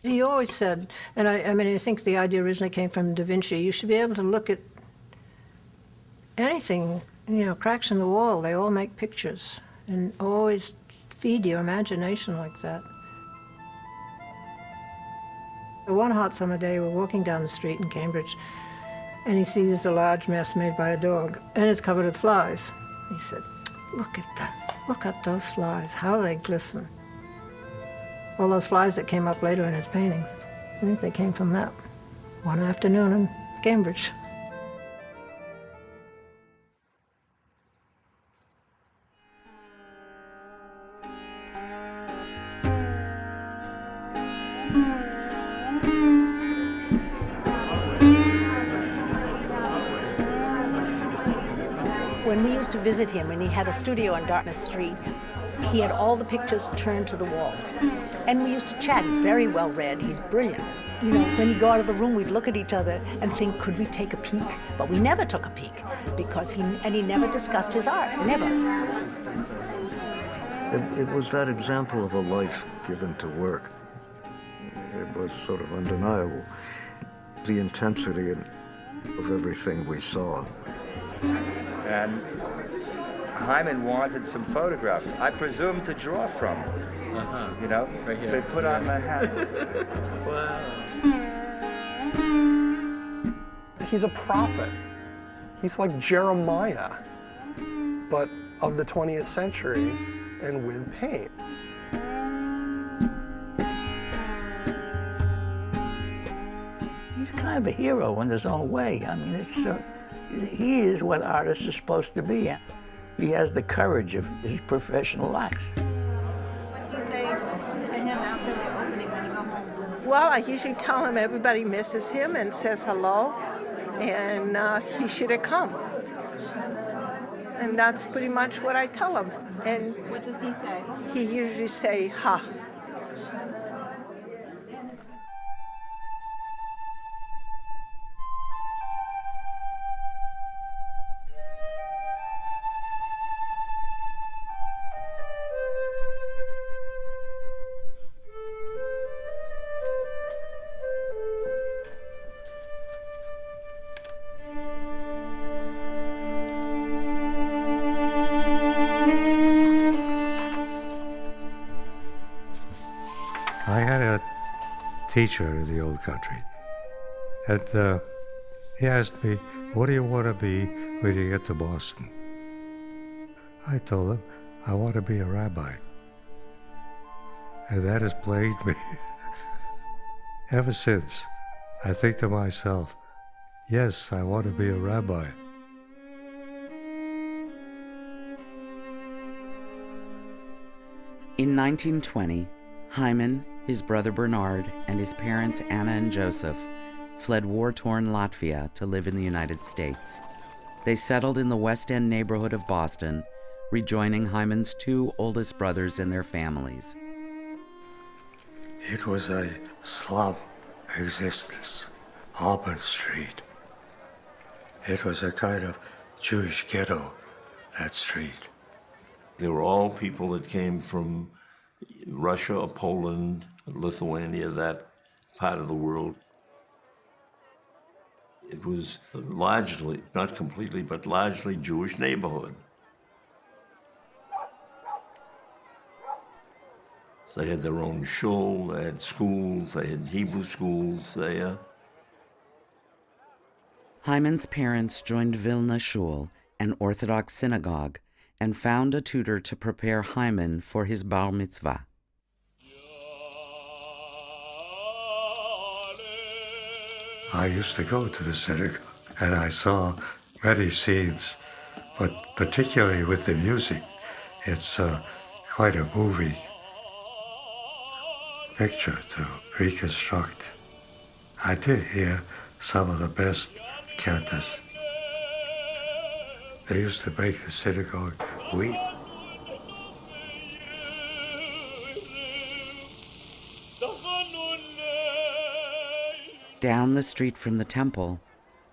He always said, and I mean, I think the idea originally came from Da Vinci, you should be able to look at anything, you know, cracks in the wall, they all make pictures, and always feed your imagination like that. One hot summer day, we're walking down the street in Cambridge, and he sees a large mess made by a dog, and it's covered with flies. He said, look at that, look at those flies, how they glisten. All those flies that came up later in his paintings, I think they came from that one afternoon in Cambridge. When we used to visit him, and he had a studio on Dartmouth Street, he had all the pictures turned to the wall. And we used to chat. He's very well read. He's brilliant. You know, when he'd go out of the room, we'd look at each other and think, could we take a peek? But we never took a peek because he never discussed his art, never. It was that example of a life given to work. It was sort of undeniable. The intensity of everything we saw. And Hyman wanted some photographs, I presume, to draw from. You know? Right here. So he put on the hat. Wow. He's a prophet. He's like Jeremiah, but of the 20th century and with paint. He's kind of a hero in his own way. I mean, he is what artists are supposed to be. He has the courage of his professional acts. What do you say to him after the opening when you go home? Well, I usually tell him everybody misses him and says hello, and he should have come. And that's pretty much what I tell him. And what does he say? He usually say, ha. I had a teacher in the old country, and he asked me, what do you want to be when you get to Boston? I told him, I want to be a rabbi. And that has plagued me ever since. I think to myself, yes, I want to be a rabbi. In 1920, Hyman, his brother Bernard, and his parents Anna and Joseph fled war-torn Latvia to live in the United States. They settled in the West End neighborhood of Boston, rejoining Hyman's two oldest brothers and their families. It was a slum existence, Auburn Street. It was a kind of Jewish ghetto, that street. They were all people that came from Russia or Poland, Lithuania, that part of the world. It was largely, not completely, but largely Jewish neighborhood. They had their own shul, they had schools, they had Hebrew schools there. Hyman's parents joined Vilna Shul, an Orthodox synagogue, and found a tutor to prepare Hyman for his bar mitzvah. I used to go to the synagogue, and I saw many scenes, but particularly with the music, it's quite a moving picture to reconstruct. I did hear some of the best cantors. They used to make the synagogue weep. Down the street from the temple,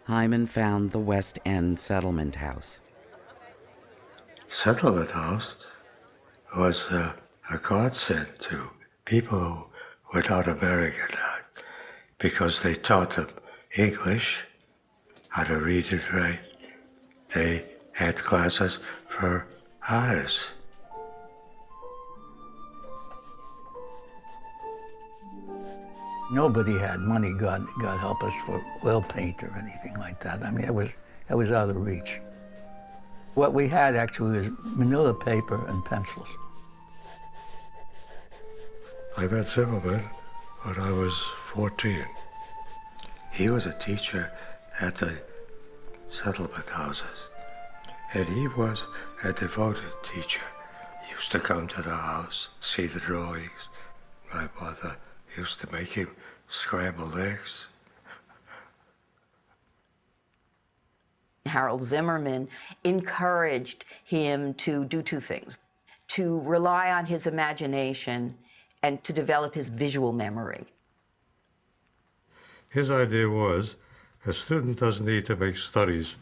Hyman found the West End Settlement House. Settlement House was a godsend to people who without American art because they taught them English, how to read and write. They had classes for artists. Nobody had money, God help us, for oil paint or anything like that. I mean, that was out of reach. What we had actually was manila paper and pencils. I met Zimmerman when I was 14. He was a teacher at the settlement houses, and he was a devoted teacher. He used to come to the house, see the drawings. My mother used to make him scrambled eggs. Harold Zimmerman encouraged him to do two things: to rely on his imagination and to develop his visual memory. His idea was a student doesn't need to make studies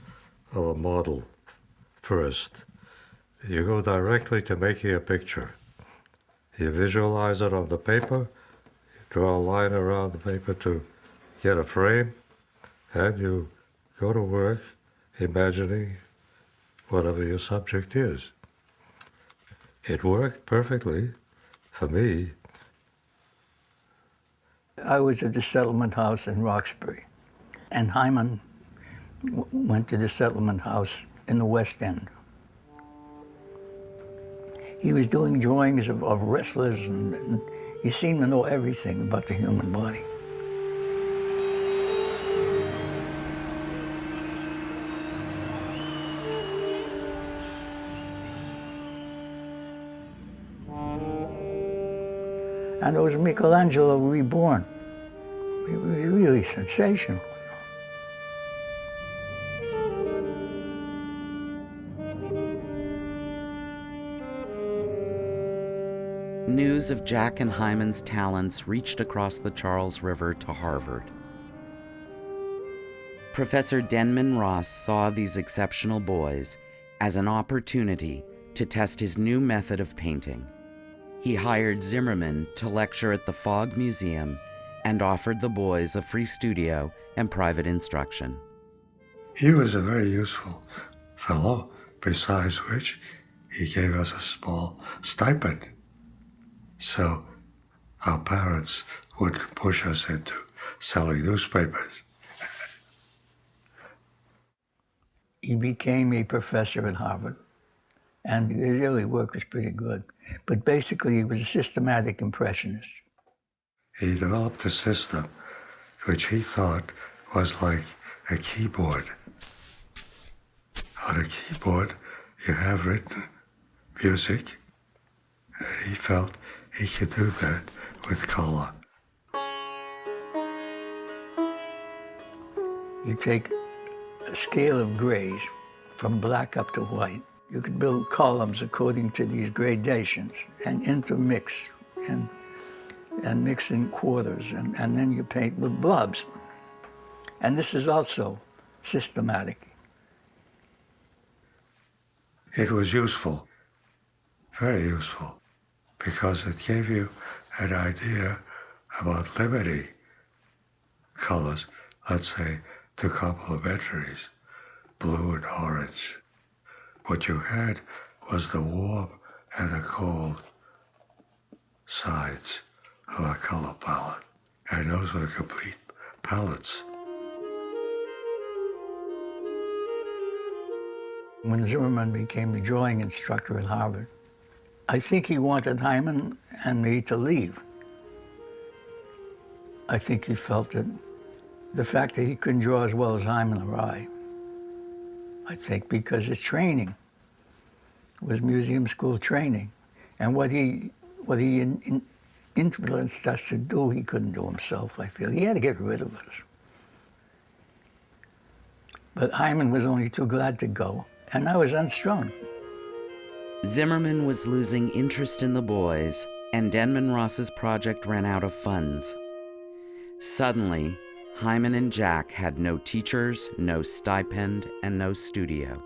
of a model first. You go directly to making a picture. You visualize it on the paper, you draw a line around the paper to get a frame, and you go to work imagining whatever your subject is. It worked perfectly for me. I was at the settlement house in Roxbury, and Hyman went to the settlement house in the West End. He was doing drawings of wrestlers, and he seemed to know everything about the human body. And it was Michelangelo reborn. It was really sensational. News of Jack and Hyman's talents reached across the Charles River to Harvard. Professor Denman Ross saw these exceptional boys as an opportunity to test his new method of painting. He hired Zimmerman to lecture at the Fogg Museum and offered the boys a free studio and private instruction. He was a very useful fellow, besides which he gave us a small stipend. So our parents would push us into selling newspapers. He became a professor at Harvard, and his early work was pretty good. But basically, he was a systematic impressionist. He developed a system which he thought was like a keyboard. On a keyboard, you have written music, and he felt he could do that with color. You take a scale of grays from black up to white. You could build columns according to these gradations and intermix and mix in quarters, and then you paint with blobs. And this is also systematic. It was useful, very useful, because it gave you an idea about limiting colors, let's say, to complementaries, blue and orange. What you had was the warm and the cold sides of a color palette, and those were complete palettes. When Zimmerman became the drawing instructor at Harvard, I think he wanted Hyman and me to leave. I think he felt that the fact that he couldn't draw as well as Hyman or I think because his training was museum school training. And what he influenced us to do, he couldn't do himself, I feel. He had to get rid of us. But Hyman was only too glad to go, and I was unstrung. Zimmerman was losing interest in the boys, and Denman Ross's project ran out of funds. Suddenly, Hyman and Jack had no teachers, no stipend, and no studio.